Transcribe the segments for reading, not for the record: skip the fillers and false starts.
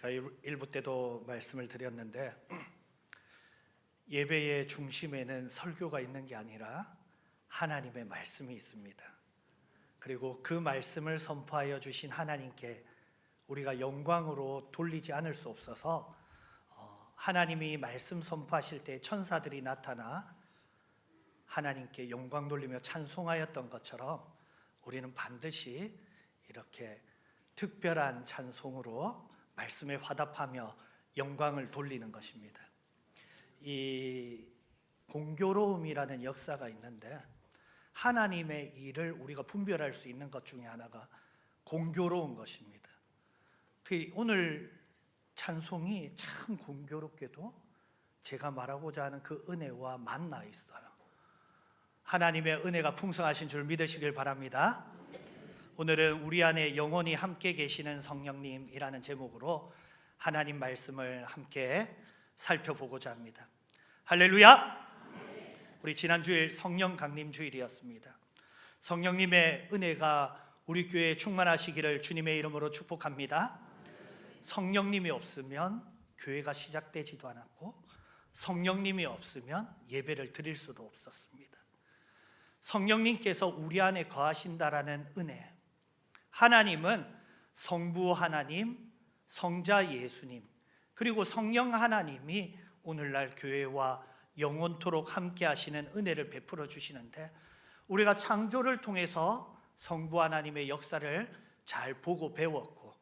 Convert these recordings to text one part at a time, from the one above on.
제가 1부 때도 말씀을 드렸는데 예배의 중심에는 설교가 있는 게 아니라 하나님의 말씀이 있습니다. 그리고 그 말씀을 선포하여 주신 하나님께 우리가 영광으로 돌리지 않을 수 없어서 하나님이 말씀 선포하실 때 천사들이 나타나 하나님께 영광 돌리며 찬송하였던 것처럼 우리는 반드시 이렇게 특별한 찬송으로 말씀에 화답하며 영광을 돌리는 것입니다. 이 공교로움이라는 역사가 있는데 하나님의 일을 우리가 분별할 수 있는 것 중에 하나가 공교로운 것입니다. 오늘 찬송이 참 공교롭게도 제가 말하고자 하는 그 은혜와 만나 있어요. 하나님의 은혜가 풍성하신 줄 믿으시길 바랍니다. 오늘은 우리 안에 영원히 함께 계시는 성령님이라는 제목으로 하나님 말씀을 함께 살펴보고자 합니다. 할렐루야! 우리 지난 주일 성령 강림 주일이었습니다. 성령님의 은혜가 우리 교회에 충만하시기를 주님의 이름으로 축복합니다. 성령님이 없으면 교회가 시작되지도 않았고 성령님이 없으면 예배를 드릴 수도 없었습니다. 성령님께서 우리 안에 거하신다라는 은혜, 하나님은 성부 하나님, 성자 예수님, 그리고 성령 하나님이 오늘날 교회와 영원토록 함께 하시는 은혜를 베풀어 주시는데 우리가 창조를 통해서 성부 하나님의 역사를 잘 보고 배웠고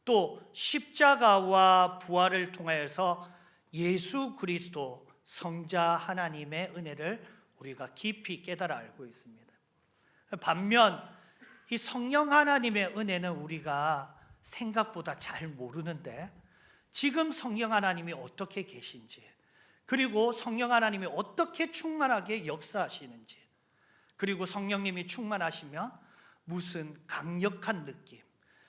또 십자가와 부활을 통하여서 예수 그리스도 성자 하나님의 은혜를 우리가 깊이 깨달아 알고 있습니다. 반면 이 성령 하나님의 은혜는 우리가 생각보다 잘 모르는데 지금 성령 하나님이 어떻게 계신지, 그리고 성령 하나님이 어떻게 충만하게 역사하시는지, 그리고 성령님이 충만하시면 무슨 강력한 느낌,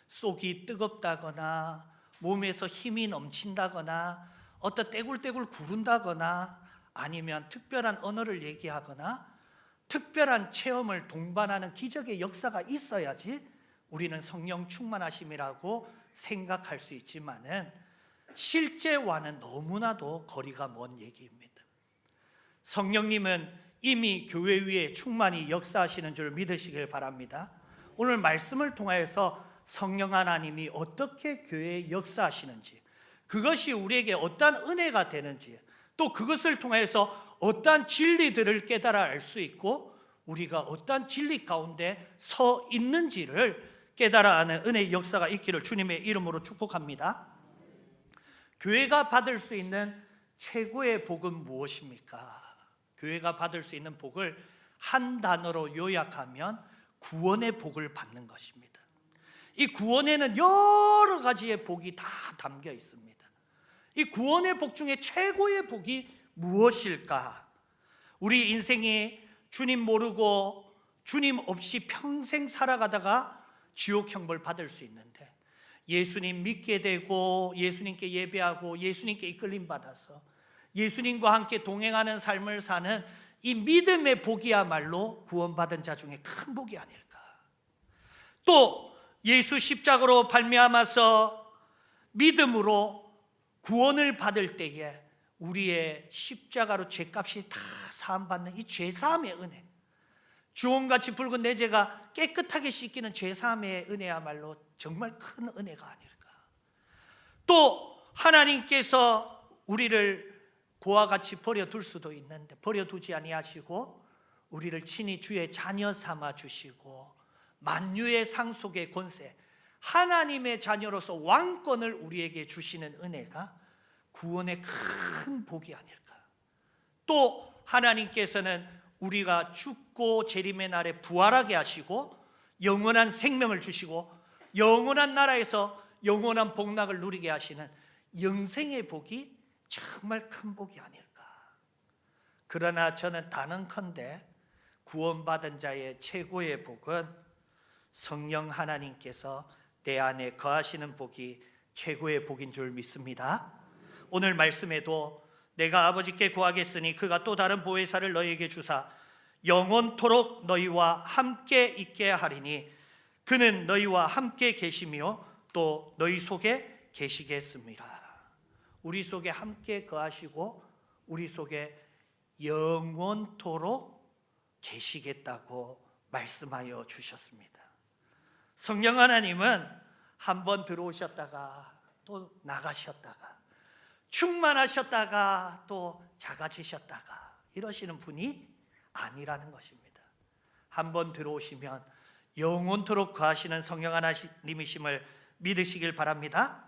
속이 뜨겁다거나 몸에서 힘이 넘친다거나 어떤 떼굴떼굴 구른다거나 아니면 특별한 언어를 얘기하거나 특별한 체험을 동반하는 기적의 역사가 있어야지 우리는 성령 충만하심이라고 생각할 수 있지만은 실제와는 너무나도 거리가 먼 얘기입니다. 성령님은 이미 교회 위에 충만히 역사하시는 줄 믿으시길 바랍니다. 오늘 말씀을 통하여서 성령 하나님이 어떻게 교회에 역사하시는지, 그것이 우리에게 어떠한 은혜가 되는지, 또 그것을 통해서 어떠한 진리들을 깨달아 알 수 있고 우리가 어떠한 진리 가운데 서 있는지를 깨달아 아는 은혜의 역사가 있기를 주님의 이름으로 축복합니다. 교회가 받을 수 있는 최고의 복은 무엇입니까? 교회가 받을 수 있는 복을 한 단어로 요약하면 구원의 복을 받는 것입니다. 이 구원에는 여러 가지의 복이 다 담겨 있습니다. 이 구원의 복 중에 최고의 복이 무엇일까? 우리 인생이 주님 모르고 주님 없이 평생 살아가다가 지옥 형벌 받을 수 있는데 예수님 믿게 되고 예수님께 예배하고 예수님께 이끌림 받아서 예수님과 함께 동행하는 삶을 사는 이 믿음의 복이야말로 구원받은 자 중에 큰 복이 아닐까. 또 예수 십자가로 발미암아서 믿음으로 구원을 받을 때에 우리의 십자가로 죄값이 다 사함받는 이 죄사함의 은혜, 주홍같이 붉은 내 죄가 깨끗하게 씻기는 죄사함의 은혜야말로 정말 큰 은혜가 아닐까. 또 하나님께서 우리를 고와 같이 버려둘 수도 있는데 버려두지 아니하시고 우리를 친히 주의 자녀 삼아 주시고 만유의 상속의 권세, 하나님의 자녀로서 왕권을 우리에게 주시는 은혜가 구원의 큰 복이 아닐까. 또 하나님께서는 우리가 죽고 재림의 날에 부활하게 하시고 영원한 생명을 주시고 영원한 나라에서 영원한 복락을 누리게 하시는 영생의 복이 정말 큰 복이 아닐까. 그러나 저는 단언컨대 구원받은 자의 최고의 복은 성령 하나님께서 내 안에 거하시는 복이 최고의 복인 줄 믿습니다. 오늘 말씀에도 내가 아버지께 구하겠으니 그가 또 다른 보혜사를 너희에게 주사 영원토록 너희와 함께 있게 하리니 그는 너희와 함께 계시며 또 너희 속에 계시겠습니다. 우리 속에 함께 거하시고 우리 속에 영원토록 계시겠다고 말씀하여 주셨습니다. 성령 하나님은 한번 들어오셨다가 또 나가셨다가 충만하셨다가 또 작아지셨다가 이러시는 분이 아니라는 것입니다. 한번 들어오시면 영원토록 거하시는 성령 하나님이심을 믿으시길 바랍니다.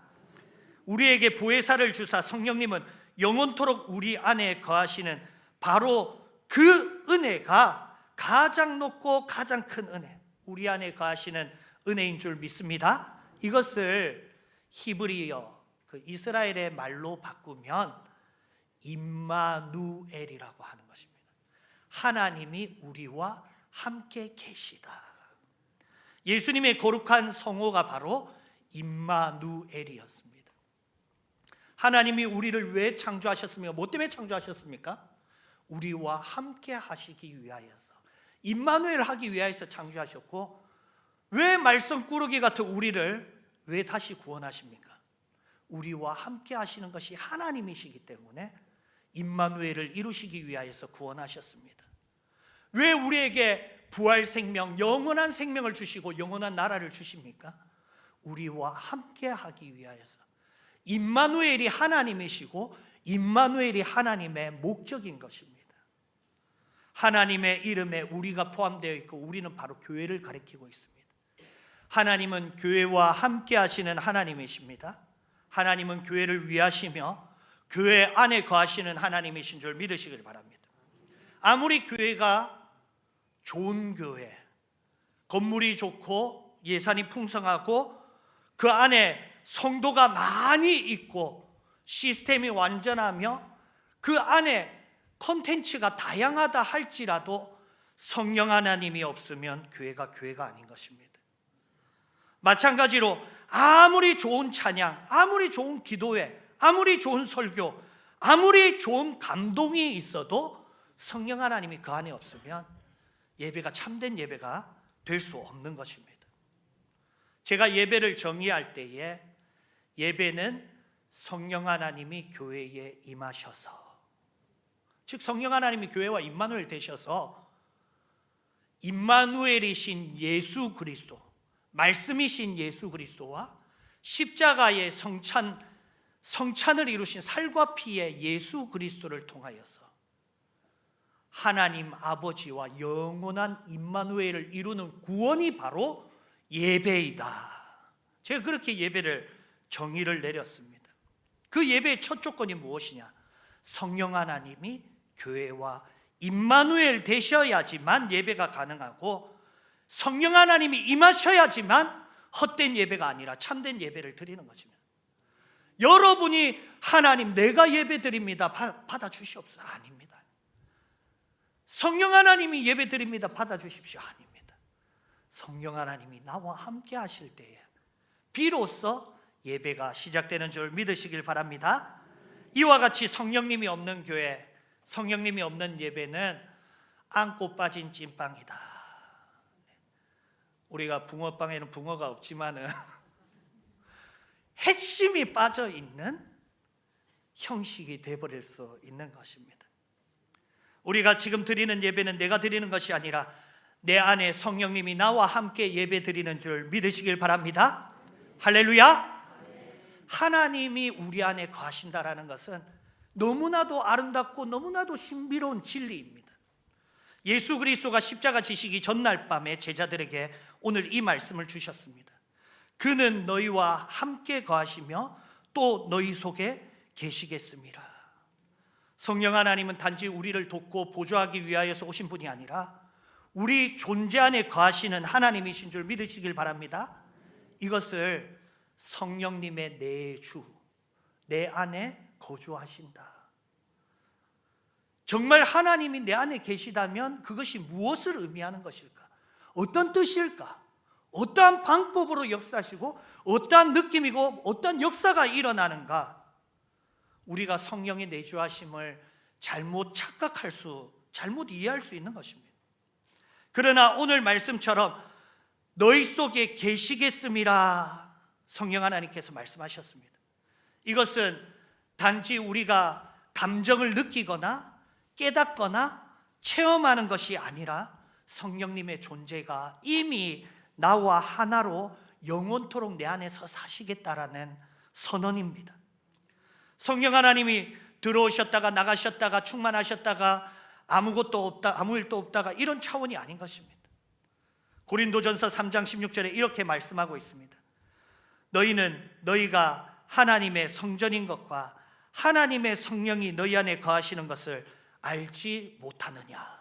우리에게 보혜사를 주사 성령님은 영원토록 우리 안에 거하시는 바로 그 은혜가 가장 높고 가장 큰 은혜, 우리 안에 거하시는 은혜인 줄 믿습니다. 이것을 히브리어 이스라엘의 말로 바꾸면 임마누엘이라고 하는 것입니다. 하나님이 우리와 함께 계시다. 예수님의 거룩한 성호가 바로 임마누엘이었습니다. 하나님이 우리를 왜 창조하셨습니까? 뭐 때문에 창조하셨습니까? 우리와 함께 하시기 위하여서, 임마누엘 하기 위하여서 창조하셨고, 왜 말썽꾸러기 같은 우리를 왜 다시 구원하십니까? 우리와 함께 하시는 것이 하나님이시기 때문에 임마누엘을 이루시기 위하여서 구원하셨습니다. 왜 우리에게 부활 생명, 영원한 생명을 주시고 영원한 나라를 주십니까? 우리와 함께 하기 위하여서. 임마누엘이 하나님이시고 임마누엘이 하나님의 목적인 것입니다. 하나님의 이름에 우리가 포함되어 있고 우리는 바로 교회를 가리키고 있습니다. 하나님은 교회와 함께 하시는 하나님이십니다. 하나님은 교회를 위하시며 교회 안에 거하시는 하나님이신 줄 믿으시길 바랍니다. 아무리 교회가 좋은 교회, 건물이 좋고 예산이 풍성하고 그 안에 성도가 많이 있고 시스템이 완전하며 그 안에 콘텐츠가 다양하다 할지라도 성령 하나님이 없으면 교회가 아닌 것입니다. 마찬가지로 아무리 좋은 찬양, 아무리 좋은 기도회, 아무리 좋은 설교, 아무리 좋은 감동이 있어도 성령 하나님이 그 안에 없으면 예배가 참된 예배가 될 수 없는 것입니다. 제가 예배를 정의할 때에 예배는 성령 하나님이 교회에 임하셔서, 즉 성령 하나님이 교회와 임마누엘 되셔서 임마누엘이신 예수 그리스도, 말씀이신 예수 그리스도와 십자가의 성찬을 이루신 살과 피의 예수 그리스도를 통하여서 하나님 아버지와 영원한 임마누엘을 이루는 구원이 바로 예배이다. 제가 그렇게 예배를 정의를 내렸습니다. 그 예배의 첫 조건이 무엇이냐? 성령 하나님이 교회와 임마누엘 되셔야지만 예배가 가능하고, 성령 하나님이 임하셔야지만 헛된 예배가 아니라 참된 예배를 드리는 것입니다. 여러분이 하나님 내가 예배 드립니다 받아주시옵소서, 아닙니다. 성령 하나님이 예배 드립니다 받아주십시오, 아닙니다. 성령 하나님이 나와 함께 하실 때에 비로소 예배가 시작되는 줄 믿으시길 바랍니다. 이와 같이 성령님이 없는 교회, 성령님이 없는 예배는 안고 빠진 찐빵이다. 우리가 붕어빵에는 붕어가 없지만은 핵심이 빠져 있는 형식이 되어버릴 수 있는 것입니다. 우리가 지금 드리는 예배는 내가 드리는 것이 아니라 내 안에 성령님이 나와 함께 예배 드리는 줄 믿으시길 바랍니다. 할렐루야. 하나님이 우리 안에 거하신다라는 것은 너무나도 아름답고 너무나도 신비로운 진리입니다. 예수 그리스도가 십자가 지시기 전날 밤에 제자들에게 오늘 이 말씀을 주셨습니다. 그는 너희와 함께 거하시며 또 너희 속에 계시겠습니다. 성령 하나님은 단지 우리를 돕고 보조하기 위하여서 오신 분이 아니라 우리 존재 안에 거하시는 하나님이신 줄 믿으시길 바랍니다. 이것을 성령님의 내주, 내 안에 거주하신다. 정말 하나님이 내 안에 계시다면 그것이 무엇을 의미하는 것일까? 어떤 뜻일까? 어떠한 방법으로 역사하시고 어떠한 느낌이고 어떠한 역사가 일어나는가? 우리가 성령의 내주하심을 잘못 이해할 수 있는 것입니다. 그러나 오늘 말씀처럼 너희 속에 계시겠음이라, 성령 하나님께서 말씀하셨습니다. 이것은 단지 우리가 감정을 느끼거나 깨닫거나 체험하는 것이 아니라 성령님의 존재가 이미 나와 하나로 영원토록 내 안에서 사시겠다라는 선언입니다. 성령 하나님이 들어오셨다가 나가셨다가 충만하셨다가 아무것도 없다, 아무 일도 없다가 이런 차원이 아닌 것입니다. 고린도전서 3장 16절에 이렇게 말씀하고 있습니다. 너희가 하나님의 성전인 것과 하나님의 성령이 너희 안에 거하시는 것을 알지 못하느냐.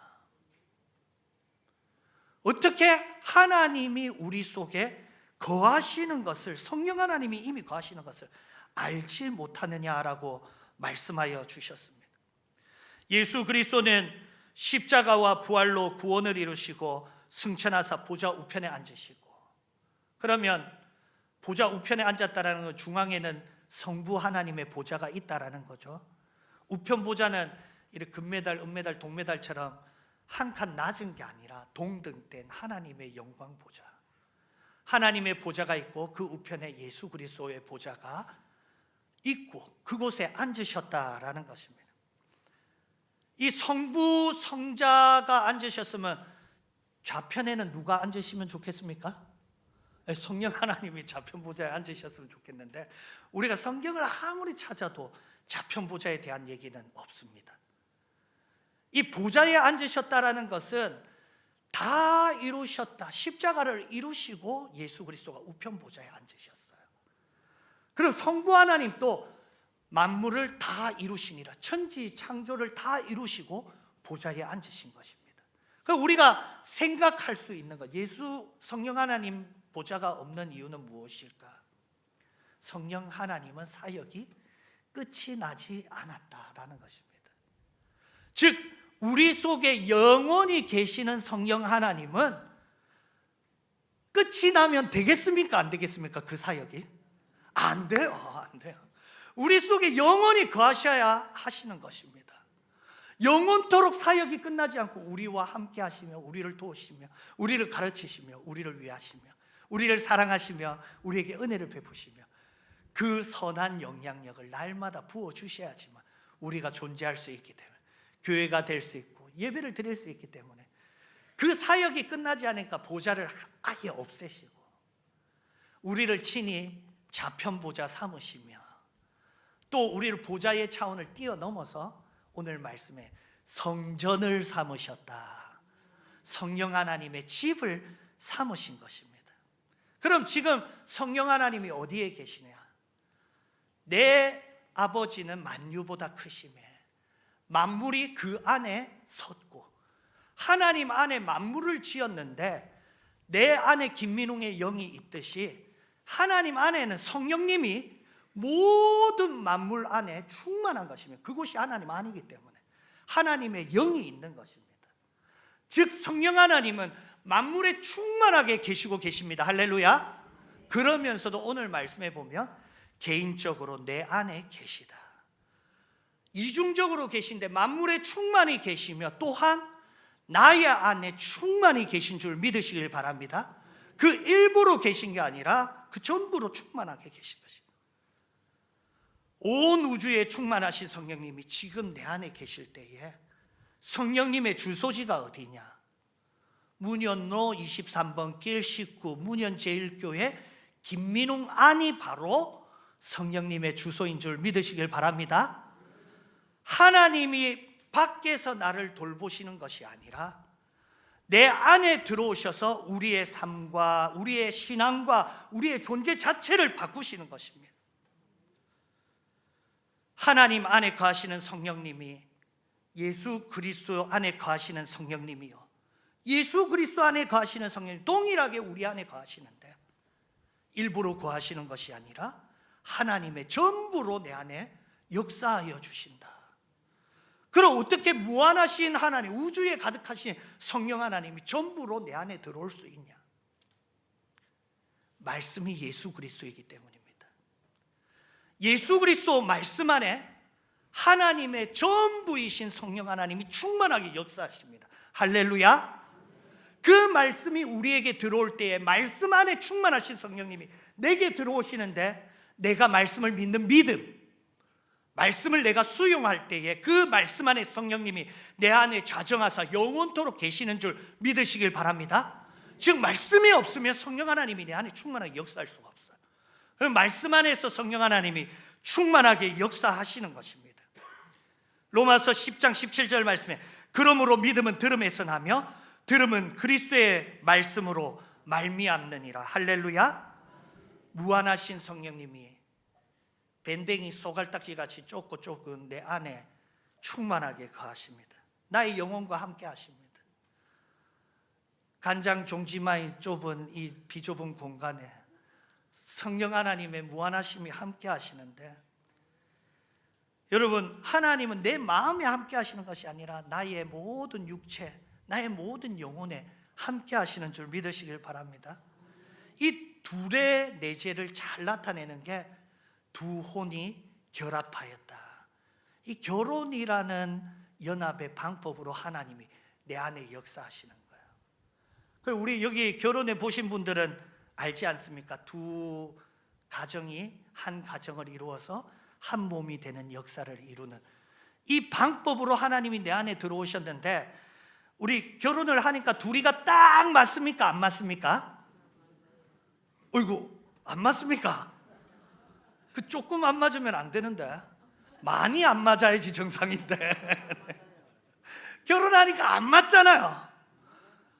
어떻게 하나님이 우리 속에 거하시는 것을, 성령 하나님이 이미 거하시는 것을 알지 못하느냐라고 말씀하여 주셨습니다. 예수 그리스도는 십자가와 부활로 구원을 이루시고 승천하사 보좌 우편에 앉으시고, 그러면 보좌 우편에 앉았다라는 건 중앙에는 성부 하나님의 보좌가 있다라는 거죠. 우편 보좌는 이렇게 금메달, 은메달, 동메달처럼 한 칸 낮은 게 아니라 동등된 하나님의 영광 보좌, 하나님의 보좌가 있고 그 우편에 예수 그리스도의 보좌가 있고 그곳에 앉으셨다라는 것입니다. 이 성부 성자가 앉으셨으면 좌편에는 누가 앉으시면 좋겠습니까? 성령 하나님이 좌편 보좌에 앉으셨으면 좋겠는데 우리가 성경을 아무리 찾아도 좌편 보좌에 대한 얘기는 없습니다. 이 보좌에 앉으셨다라는 것은 다 이루셨다, 십자가를 이루시고 예수 그리스도가 우편 보좌에 앉으셨어요. 그리고 성부 하나님 또 만물을 다 이루시니라, 천지 창조를 다 이루시고 보좌에 앉으신 것입니다. 그럼 우리가 생각할 수 있는 것, 예수 성령 하나님 보좌가 없는 이유는 무엇일까? 성령 하나님은 사역이 끝이 나지 않았다라는 것입니다. 즉 우리 속에 영원히 계시는 성령 하나님은 끝이 나면 되겠습니까? 안 되겠습니까? 그 사역이? 안 돼요. 안 돼요. 우리 속에 영원히 거하셔야 하시는 것입니다. 영원토록 사역이 끝나지 않고 우리와 함께 하시며 우리를 도우시며 우리를 가르치시며 우리를 위하시며 우리를 사랑하시며 우리에게 은혜를 베푸시며 그 선한 영향력을 날마다 부어주셔야지만 우리가 존재할 수 있기 때문에, 교회가 될 수 있고 예배를 드릴 수 있기 때문에, 그 사역이 끝나지 않으니까 보좌를 아예 없애시고 우리를 친히 좌편 보좌 삼으시며 또 우리를 보좌의 차원을 뛰어넘어서 오늘 말씀에 성전을 삼으셨다, 성령 하나님의 집을 삼으신 것입니다. 그럼 지금 성령 하나님이 어디에 계시냐? 내 아버지는 만유보다 크시매 만물이 그 안에 섰고, 하나님 안에 만물을 지었는데 내 안에 김민웅의 영이 있듯이 하나님 안에는 성령님이 모든 만물 안에 충만한 것이며 그곳이 하나님 안이기 때문에 하나님의 영이 있는 것입니다. 즉 성령 하나님은 만물에 충만하게 계시고 계십니다. 할렐루야. 그러면서도 오늘 말씀해 보면 개인적으로 내 안에 계시다, 이중적으로 계신데 만물에 충만히 계시며 또한 나의 안에 충만히 계신 줄 믿으시길 바랍니다. 그 일부로 계신 게 아니라 그 전부로 충만하게 계신 것입니다. 온 우주에 충만하신 성령님이 지금 내 안에 계실 때에 성령님의 주소지가 어디냐? 문현로 23번 길 19 문현 제1교회 김민웅 안이 바로 성령님의 주소인 줄 믿으시길 바랍니다. 하나님이 밖에서 나를 돌보시는 것이 아니라 내 안에 들어오셔서 우리의 삶과 우리의 신앙과 우리의 존재 자체를 바꾸시는 것입니다. 하나님 안에 거하시는 성령님이 예수 그리스도 안에 거하시는 성령님이요, 예수 그리스도 안에 거하시는 성령님 동일하게 우리 안에 거하시는데 일부러 거하시는 것이 아니라 하나님의 전부로 내 안에 역사하여 주신다. 그럼 어떻게 무한하신 하나님, 우주에 가득하신 성령 하나님이 전부로 내 안에 들어올 수 있냐? 말씀이 예수 그리스도이기 때문입니다. 예수 그리스도 말씀 안에 하나님의 전부이신 성령 하나님이 충만하게 역사하십니다. 할렐루야. 그 말씀이 우리에게 들어올 때에 말씀 안에 충만하신 성령님이 내게 들어오시는데, 내가 말씀을 믿는 믿음, 말씀을 내가 수용할 때에 그 말씀 안에 성령님이 내 안에 좌정하사 영원토록 계시는 줄 믿으시길 바랍니다. 즉 말씀이 없으면 성령 하나님이 내 안에 충만하게 역사할 수가 없어요. 그 말씀 안에서 성령 하나님이 충만하게 역사하시는 것입니다. 로마서 10장 17절 말씀에 그러므로 믿음은 들음에서 나며 들음은 그리스도의 말씀으로 말미암느니라. 할렐루야. 무한하신 성령님이 밴댕이 소갈딱지 같이 좁고 좁은 내 안에 충만하게 거하십니다. 나의 영혼과 함께 하십니다. 간장 종지마이 좁은 이 비좁은 공간에 성령 하나님의 무한하심이 함께 하시는데, 여러분, 하나님은 내 마음에 함께 하시는 것이 아니라 나의 모든 육체, 나의 모든 영혼에 함께 하시는 줄 믿으시길 바랍니다. 이 둘의 내재를 잘 나타내는 게 두 혼이 결합하였다. 이 결혼이라는 연합의 방법으로 하나님이 내 안에 역사하시는 거예요. 우리 여기 결혼해 보신 분들은 알지 않습니까? 두 가정이 한 가정을 이루어서 한 몸이 되는 역사를 이루는 이 방법으로 하나님이 내 안에 들어오셨는데, 우리 결혼을 하니까 둘이가 딱 맞습니까? 안 맞습니까? 어이구, 안 맞습니까? 그 조금 안 맞으면 안 되는데, 많이 안 맞아야지 정상인데 결혼하니까 안 맞잖아요.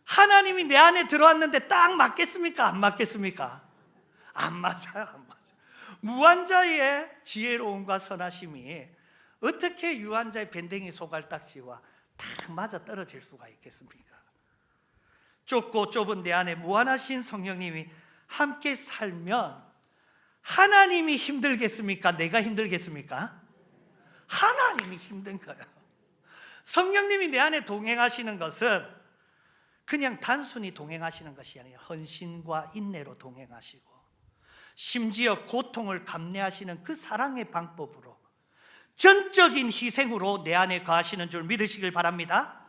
하나님이 내 안에 들어왔는데 딱 맞겠습니까? 안 맞겠습니까? 안 맞아요. 안 맞아요. 무한자의 지혜로움과 선하심이 어떻게 유한자의 밴댕이 소갈딱지와 딱 맞아 떨어질 수가 있겠습니까? 좁고 좁은 내 안에 무한하신 성령님이 함께 살면 하나님이 힘들겠습니까? 내가 힘들겠습니까? 하나님이 힘든 거예요. 성령님이 내 안에 동행하시는 것은 그냥 단순히 동행하시는 것이 아니라 헌신과 인내로 동행하시고, 심지어 고통을 감내하시는 그 사랑의 방법으로 전적인 희생으로 내 안에 거하시는 줄 믿으시길 바랍니다.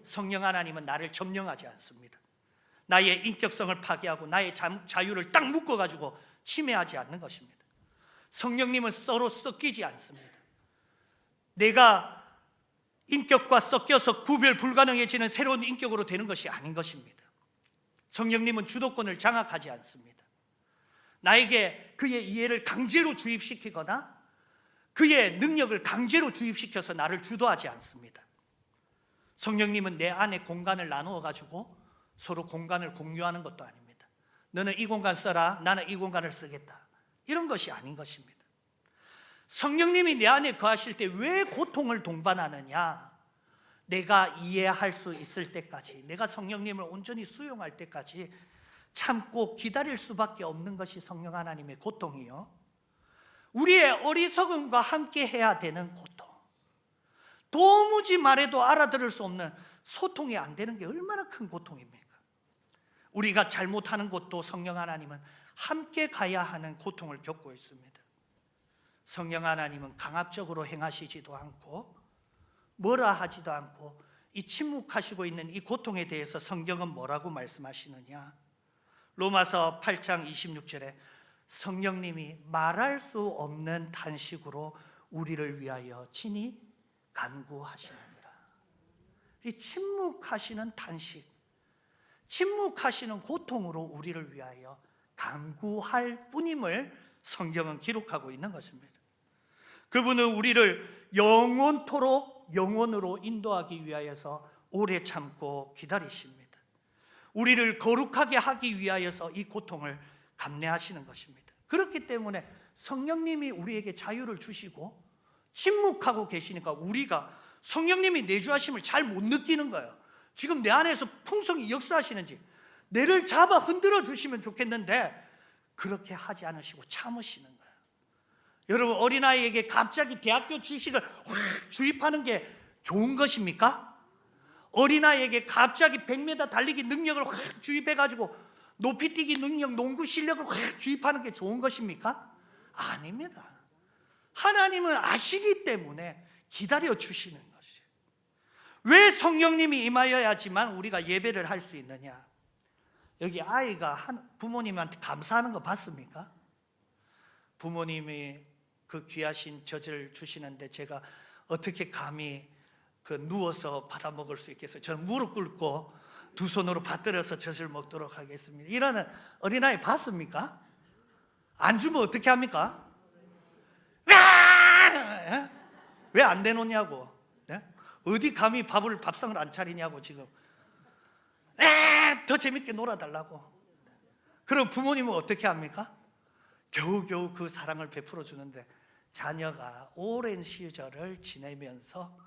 성령 하나님은 나를 점령하지 않습니다. 나의 인격성을 파괴하고 나의 자유를 딱 묶어가지고 침해하지 않는 것입니다. 성령님은 서로 섞이지 않습니다. 내가 인격과 섞여서 구별 불가능해지는 새로운 인격으로 되는 것이 아닌 것입니다. 성령님은 주도권을 장악하지 않습니다. 나에게 그의 이해를 강제로 주입시키거나 그의 능력을 강제로 주입시켜서 나를 주도하지 않습니다. 성령님은 내 안에 공간을 나누어 가지고 서로 공간을 공유하는 것도 아닙니다. 너는 이 공간 써라, 나는 이 공간을 쓰겠다, 이런 것이 아닌 것입니다. 성령님이 내 안에 거하실 때 왜 고통을 동반하느냐? 내가 이해할 수 있을 때까지, 내가 성령님을 온전히 수용할 때까지 참고 기다릴 수밖에 없는 것이 성령 하나님의 고통이요, 우리의 어리석음과 함께 해야 되는 고통, 도무지 말해도 알아들을 수 없는 소통이 안 되는 게 얼마나 큰 고통입니까? 우리가 잘못하는 것도 성령 하나님은 함께 가야 하는 고통을 겪고 있습니다. 성령 하나님은 강압적으로 행하시지도 않고 뭐라 하지도 않고 이 침묵하시고 있는 이 고통에 대해서 성경은 뭐라고 말씀하시느냐? 로마서 8장 26절에 성령님이 말할 수 없는 탄식으로 우리를 위하여 친히 간구하시느니라. 이 침묵하시는 탄식, 침묵하시는 고통으로 우리를 위하여 간구할 뿐임을 성경은 기록하고 있는 것입니다. 그분은 우리를 영원토록 영원으로 인도하기 위하여서 오래 참고 기다리십니다. 우리를 거룩하게 하기 위하여서 이 고통을 감내하시는 것입니다. 그렇기 때문에 성령님이 우리에게 자유를 주시고 침묵하고 계시니까 우리가 성령님이 내주하심을 잘 못 느끼는 거예요. 지금 내 안에서 풍성히 역사하시는지 내를 잡아 흔들어 주시면 좋겠는데 그렇게 하지 않으시고 참으시는 거예요. 여러분, 어린아이에게 갑자기 대학교 주식을 확 주입하는 게 좋은 것입니까? 어린아이에게 갑자기 100m 달리기 능력을 확 주입해가지고 높이뛰기 능력, 농구 실력을 확 주입하는 게 좋은 것입니까? 아닙니다. 하나님은 아시기 때문에 기다려 주시는 것이에요. 왜 성령님이 임하여야지만 우리가 예배를 할 수 있느냐? 여기 아이가 부모님한테 감사하는 거 봤습니까? 부모님이 그 귀하신 젖을 주시는데 제가 어떻게 감히 누워서 받아 먹을 수 있겠어요? 저는 무릎 꿇고 두 손으로 받들어서 젖을 먹도록 하겠습니다. 이러는 어린아이 봤습니까? 안 주면 어떻게 합니까? 왜 안 내놓냐고. 어디 감히 밥상을 안 차리냐고 지금. 더 재밌게 놀아달라고. 그럼 부모님은 어떻게 합니까? 겨우겨우 그 사랑을 베풀어 주는데 자녀가 오랜 시절을 지내면서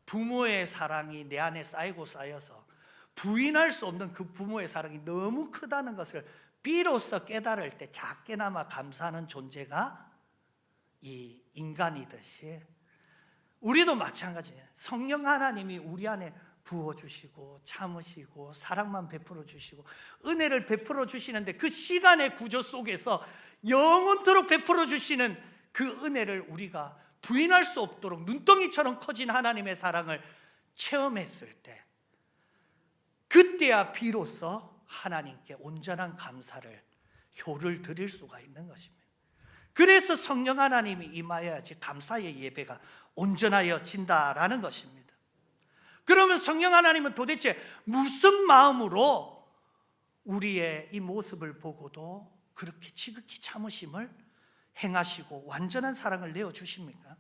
부모의 사랑이 내 안에 쌓여서 부인할 수 없는 그 부모의 사랑이 너무 크다는 것을 비로소 깨달을 때 작게나마 감사하는 존재가 이 인간이듯이 우리도 마찬가지예요. 성령 하나님이 우리 안에 부어주시고 참으시고 사랑만 베풀어 주시고 은혜를 베풀어 주시는데 그 시간의 구조 속에서 영원토록 베풀어 주시는 그 은혜를 우리가 부인할 수 없도록 눈덩이처럼 커진 하나님의 사랑을 체험했을 때 그때야 비로소 하나님께 온전한 감사를 효를 드릴 수가 있는 것입니다. 그래서 성령 하나님이 임하여야지 감사의 예배가 온전하여진다라는 것입니다. 그러면 성령 하나님은 도대체 무슨 마음으로 우리의 이 모습을 보고도 그렇게 지극히 참으심을 행하시고 완전한 사랑을 내어주십니까?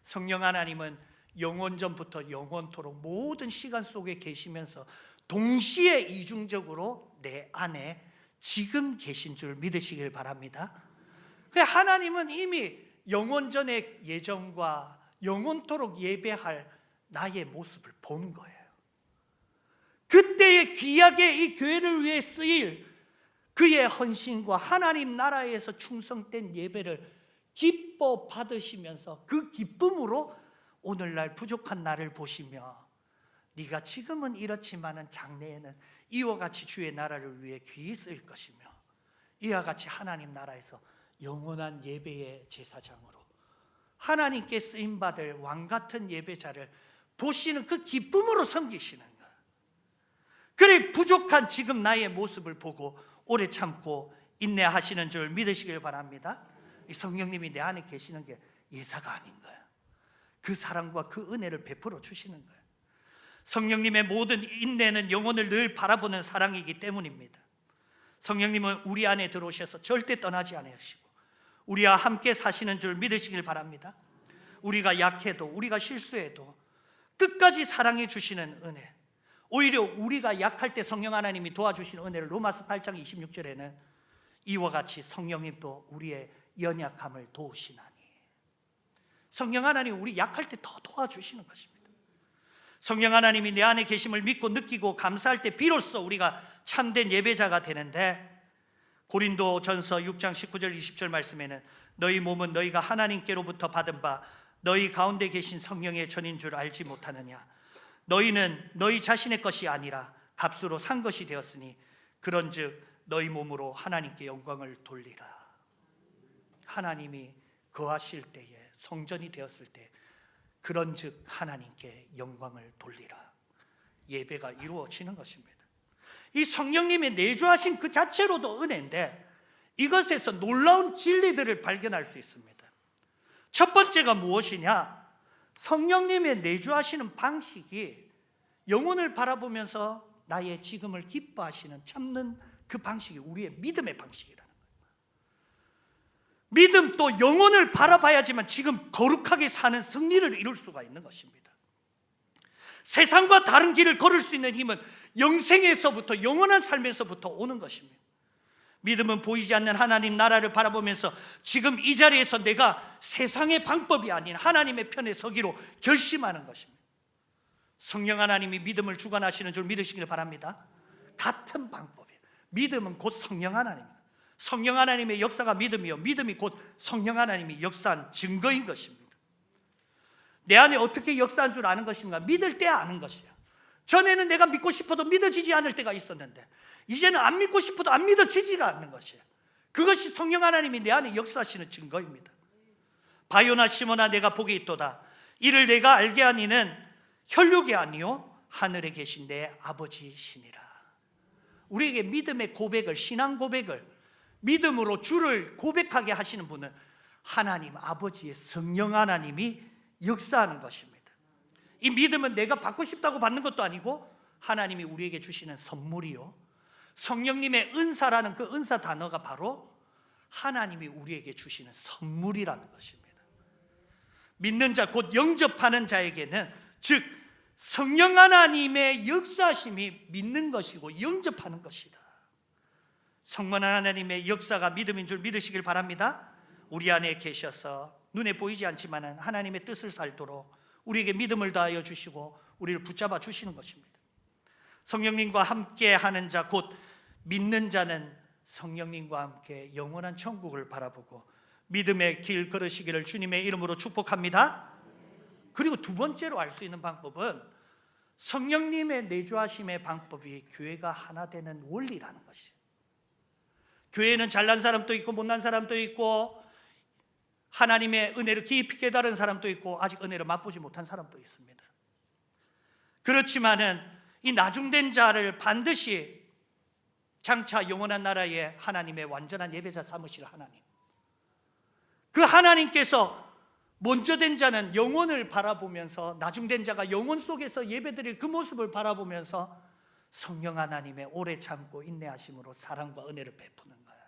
성령 하나님은 영원 전부터 영원토록 모든 시간 속에 계시면서 동시에 이중적으로 내 안에 지금 계신 줄 믿으시길 바랍니다. 하나님은 이미 영원 전의 예정과 영원토록 예배할 나의 모습을 본 거예요. 그때의 귀하게 이 교회를 위해 쓰일 그의 헌신과 하나님 나라에서 충성된 예배를 기뻐 받으시면서 그 기쁨으로 오늘날 부족한 나를 보시며 네가 지금은 이렇지만은 장래에는 이와 같이 주의 나라를 위해 귀히 쓰일 것이며 이와 같이 하나님 나라에서 영원한 예배의 제사장으로 하나님께 쓰임받을 왕같은 예배자를 보시는 그 기쁨으로 섬기시는 거예요. 그래 부족한 지금 나의 모습을 보고 오래 참고 인내하시는 줄 믿으시길 바랍니다. 이 성령님이 내 안에 계시는 게 예사가 아닌 거예요. 그 사랑과 그 은혜를 베풀어 주시는 거예요. 성령님의 모든 인내는 영혼을 늘 바라보는 사랑이기 때문입니다. 성령님은 우리 안에 들어오셔서 절대 떠나지 않으시고 우리와 함께 사시는 줄 믿으시길 바랍니다. 우리가 약해도 우리가 실수해도 끝까지 사랑해 주시는 은혜, 오히려 우리가 약할 때 성령 하나님이 도와주시는 은혜를 로마서 8장 26절에는 이와 같이 성령님도 우리의 연약함을 도우시나니, 성령 하나님 우리 약할 때 더 도와주시는 것입니다. 성령 하나님이 내 안에 계심을 믿고 느끼고 감사할 때 비로소 우리가 참된 예배자가 되는데, 고린도전서 6장 19절 20절 말씀에는 너희 몸은 너희가 하나님께로부터 받은 바 너희 가운데 계신 성령의 전인 줄 알지 못하느냐. 너희는 너희 자신의 것이 아니라 값으로 산 것이 되었으니 그런즉 너희 몸으로 하나님께 영광을 돌리라. 하나님이 거하실 때에 성전이 되었을 때 그런즉 하나님께 영광을 돌리라. 예배가 이루어지는 것입니다. 이 성령님의 내주하신 그 자체로도 은혜인데 이것에서 놀라운 진리들을 발견할 수 있습니다. 첫 번째가 무엇이냐? 성령님의 내주하시는 방식이 영혼을 바라보면서 나의 지금을 기뻐하시는 참는 그 방식이 우리의 믿음의 방식이라는 거예요. 믿음 또 영혼을 바라봐야지만 지금 거룩하게 사는 승리를 이룰 수가 있는 것입니다. 세상과 다른 길을 걸을 수 있는 힘은 영생에서부터 영원한 삶에서부터 오는 것입니다. 믿음은 보이지 않는 하나님 나라를 바라보면서 지금 이 자리에서 내가 세상의 방법이 아닌 하나님의 편에 서기로 결심하는 것입니다. 성령 하나님이 믿음을 주관하시는 줄 믿으시길 바랍니다. 같은 방법이에요. 믿음은 곧 성령 하나님입니다. 성령 하나님의 역사가 믿음이요, 믿음이 곧 성령 하나님이 역사한 증거인 것입니다. 내 안에 어떻게 역사한 줄 아는 것인가? 믿을 때 아는 것이에요. 전에는 내가 믿고 싶어도 믿어지지 않을 때가 있었는데 이제는 안 믿고 싶어도 안 믿어지지가 않는 것이에요. 그것이 성령 하나님이 내 안에 역사하시는 증거입니다. 바요나 시몬아 내가 복이 있도다. 이를 내가 알게 하니는 혈육이 아니요 하늘에 계신 내 아버지시니라. 우리에게 믿음의 고백을, 신앙 고백을, 믿음으로 주를 고백하게 하시는 분은 하나님 아버지의 성령 하나님이 역사하는 것입니다. 이 믿음은 내가 받고 싶다고 받는 것도 아니고 하나님이 우리에게 주시는 선물이요, 성령님의 은사라는 그 은사 단어가 바로 하나님이 우리에게 주시는 선물이라는 것입니다. 믿는 자, 곧 영접하는 자에게는, 즉 성령 하나님의 역사심이 믿는 것이고 영접하는 것이다. 성령 하나님의 역사가 믿음인 줄 믿으시길 바랍니다. 우리 안에 계셔서 눈에 보이지 않지만 하나님의 뜻을 살도록 우리에게 믿음을 다하여 주시고 우리를 붙잡아 주시는 것입니다. 성령님과 함께 하는 자, 곧 믿는 자는 성령님과 함께 영원한 천국을 바라보고 믿음의 길 걸으시기를 주님의 이름으로 축복합니다. 그리고 두 번째로 알 수 있는 방법은 성령님의 내주하심의 방법이 교회가 하나 되는 원리라는 것이에요. 교회는 잘난 사람도 있고 못난 사람도 있고 하나님의 은혜를 깊이 깨달은 사람도 있고 아직 은혜를 맛보지 못한 사람도 있습니다. 그렇지만은 이 나중된 자를 반드시 장차 영원한 나라에 하나님의 완전한 예배자 삼으실 하나님, 그 하나님께서 먼저 된 자는 영혼을 바라보면서, 나중된 자가 영혼 속에서 예배드릴 그 모습을 바라보면서 성령 하나님의 오래 참고 인내하심으로 사랑과 은혜를 베푸는 거예요.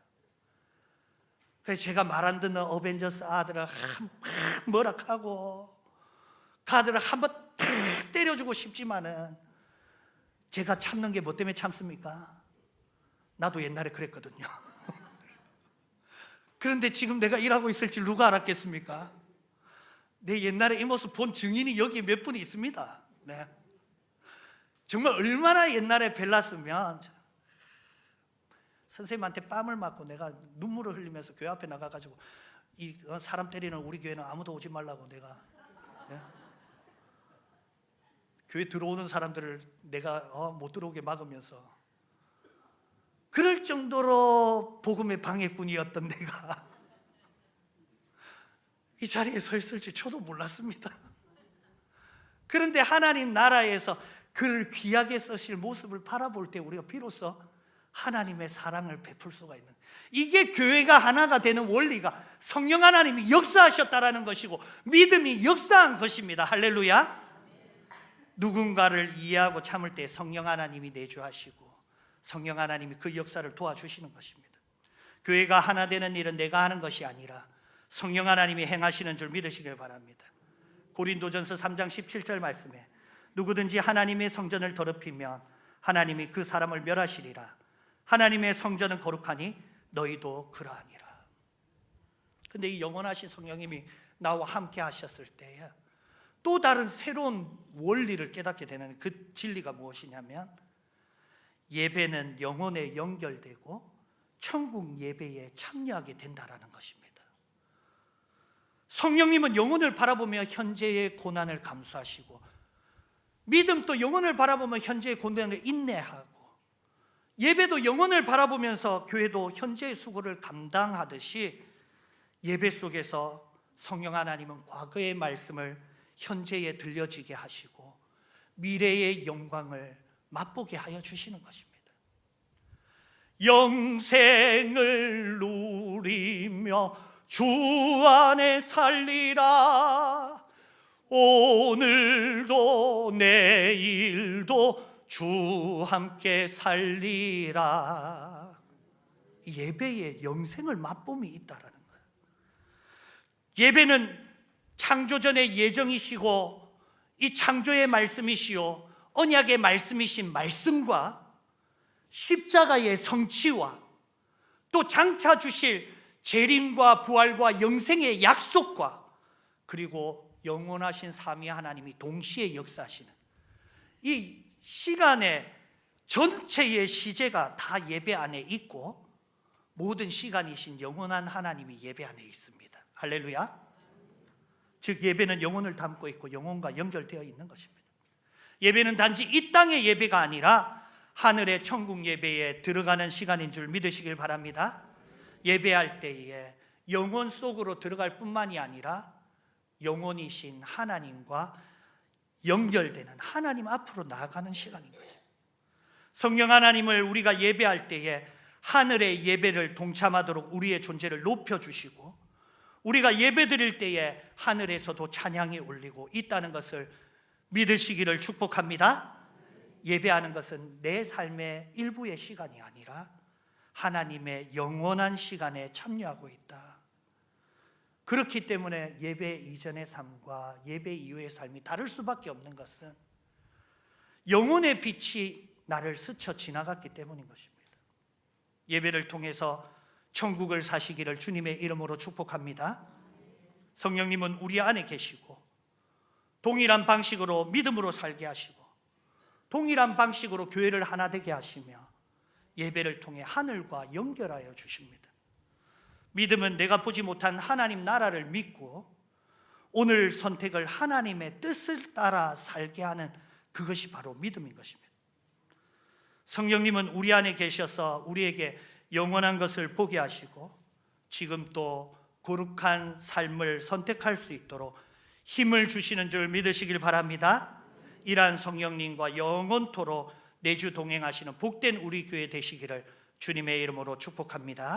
그래서 제가 말 안 듣는 어벤져스 아들을 뭐라 하고 그 아들을 한번 탁 때려주고 싶지만은 제가 참는 게 뭐 때문에 참습니까? 나도 옛날에 그랬거든요. 그런데 지금 내가 일하고 있을 줄 누가 알았겠습니까? 내 옛날에 이 모습 본 증인이 여기 몇 분이 있습니다. 네. 정말 얼마나 옛날에 벨랐으면 선생님한테 뺨을 맞고 내가 눈물을 흘리면서 교회 앞에 나가가지고 이 사람 때리는 우리 교회는 아무도 오지 말라고 내가, 네? 교회 들어오는 사람들을 내가 못 들어오게 막으면서 그럴 정도로 복음의 방해꾼이었던 내가 이 자리에 서 있을지 저도 몰랐습니다. 그런데 하나님 나라에서 그를 귀하게 쓰실 모습을 바라볼 때 우리가 비로소 하나님의 사랑을 베풀 수가 있는, 이게 교회가 하나가 되는 원리가 성령 하나님이 역사하셨다라는 것이고 믿음이 역사한 것입니다. 할렐루야. 누군가를 이해하고 참을 때 성령 하나님이 내주하시고 성령 하나님이 그 역사를 도와주시는 것입니다. 교회가 하나 되는 일은 내가 하는 것이 아니라 성령 하나님이 행하시는 줄 믿으시길 바랍니다. 고린도전서 3장 17절 말씀에 누구든지 하나님의 성전을 더럽히면 하나님이 그 사람을 멸하시리라. 하나님의 성전은 거룩하니 너희도 그러하니라. 근데 이 영원하신 성령님이 나와 함께 하셨을 때에 또 다른 새로운 원리를 깨닫게 되는 그 진리가 무엇이냐면 예배는 영혼에 연결되고 천국 예배에 참여하게 된다라는 것입니다. 성령님은 영혼을 바라보며 현재의 고난을 감수하시고 믿음도 영혼을 바라보며 현재의 고난을 인내하고 예배도 영혼을 바라보면서 교회도 현재의 수고를 감당하듯이 예배 속에서 성령 하나님은 과거의 말씀을 현재에 들려지게 하시고 미래의 영광을 맛보게 하여 주시는 것입니다. 영생을 누리며 주 안에 살리라. 오늘도 내일도 주 함께 살리라. 예배에 영생을 맛봄이 있다라는 거예요. 예배는 창조전의 예정이시고 이 창조의 말씀이시요 언약의 말씀이신 말씀과 십자가의 성취와 또 장차 주실 재림과 부활과 영생의 약속과 그리고 영원하신 삼위 하나님이 동시에 역사하시는 이 시간의 전체의 시제가 다 예배 안에 있고 모든 시간이신 영원한 하나님이 예배 안에 있습니다. 할렐루야. 즉 예배는 영혼을 담고 있고 영혼과 연결되어 있는 것입니다. 예배는 단지 이 땅의 예배가 아니라 하늘의 천국 예배에 들어가는 시간인 줄 믿으시길 바랍니다. 예배할 때에 영혼 속으로 들어갈 뿐만이 아니라 영혼이신 하나님과 연결되는, 하나님 앞으로 나아가는 시간인 것입니다. 성령 하나님을 우리가 예배할 때에 하늘의 예배를 동참하도록 우리의 존재를 높여주시고, 우리가 예배 드릴 때에 하늘에서도 찬양이 울리고 있다는 것을 믿으시기를 축복합니다. 예배하는 것은 내 삶의 일부의 시간이 아니라 하나님의 영원한 시간에 참여하고 있다. 그렇기 때문에 예배 이전의 삶과 예배 이후의 삶이 다를 수밖에 없는 것은 영혼의 빛이 나를 스쳐 지나갔기 때문인 것입니다. 예배를 통해서 천국을 사시기를 주님의 이름으로 축복합니다. 성령님은 우리 안에 계시고 동일한 방식으로 믿음으로 살게 하시고 동일한 방식으로 교회를 하나 되게 하시며 예배를 통해 하늘과 연결하여 주십니다. 믿음은 내가 보지 못한 하나님 나라를 믿고 오늘 선택을 하나님의 뜻을 따라 살게 하는, 그것이 바로 믿음인 것입니다. 성령님은 우리 안에 계셔서 우리에게 영원한 것을 보게 하시고 지금 또 거룩한 삶을 선택할 수 있도록 힘을 주시는 줄 믿으시길 바랍니다. 이러한 성령님과 영원토록 내주 동행하시는 복된 우리 교회 되시기를 주님의 이름으로 축복합니다.